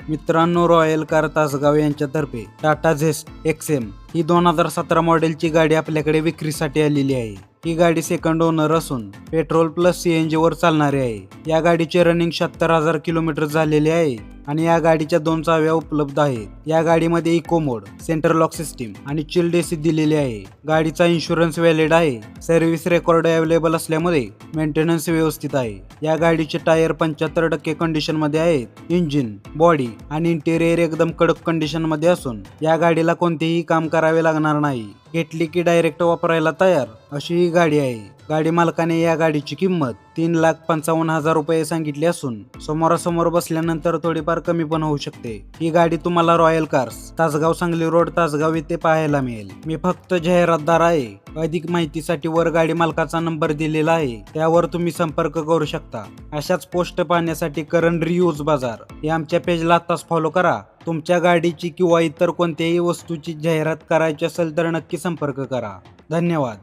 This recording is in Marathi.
मित्रांनो, रॉयल कार तासगाव यांच्यातर्फे टाटा झेस्ट XM ही 2017 मॉडेलची गाडी आपल्याकडे विक्रीसाठी आलेली आहे। ही गाडी सेकंड ओनर असून पेट्रोल प्लस CNG वर चालणारी आहे। या गाडीचे रनिंग 76,000 किलोमीटर झालेले आहे आणि या गाडीच्या 2 चाव्या उपलब्ध आहेत। या गाडीमध्ये इको मोड, सेंटर लॉक सिस्टीम आणि चिल्ड AC दिलेली आहे। गाडीचा इन्शुरन्स व्हॅलिड आहे। सर्व्हिस रेकॉर्ड अवेलेबल असल्यामुळे मेंटेनन्स व्यवस्थित आहे। या गाडीचे टायर 75% कंडिशन मध्ये आहेत। इंजिन, बॉडी आणि इंटेरियर एकदम कडक कंडिशन मध्ये असून या गाडीला कोणतेही काम करावे लागणार नाही। घेतली की डायरेक्ट वापरायला तयार अशी ही गाडी आहे। गाडी मालकाने या गाडीची किंमत 3,55,000 रुपये सांगितली असून समोरासमोर बसल्यानंतर थोडीफार कमी पण होऊ शकते। ही गाडी तुम्हाला royal cars Tasgaon Sangli road Tasgaon येथे पाहायला मिळेल। मी फक्त जाहिरातदार आहे। अधिक माहितीसाठी वर गाडी मालकाचा नंबर दिलेला आहे, त्यावर तुम्ही संपर्क करू शकता। अशाच पोस्ट पाहण्यासाठी करण रिव्ह्यूज बाजार या आमच्या पेजला आताच फॉलो करा। तुमच्या गाडीची किंवा इतर कोणत्याही वस्तूची जाहिरात करायची असेल तर नक्की संपर्क करा। धन्यवाद।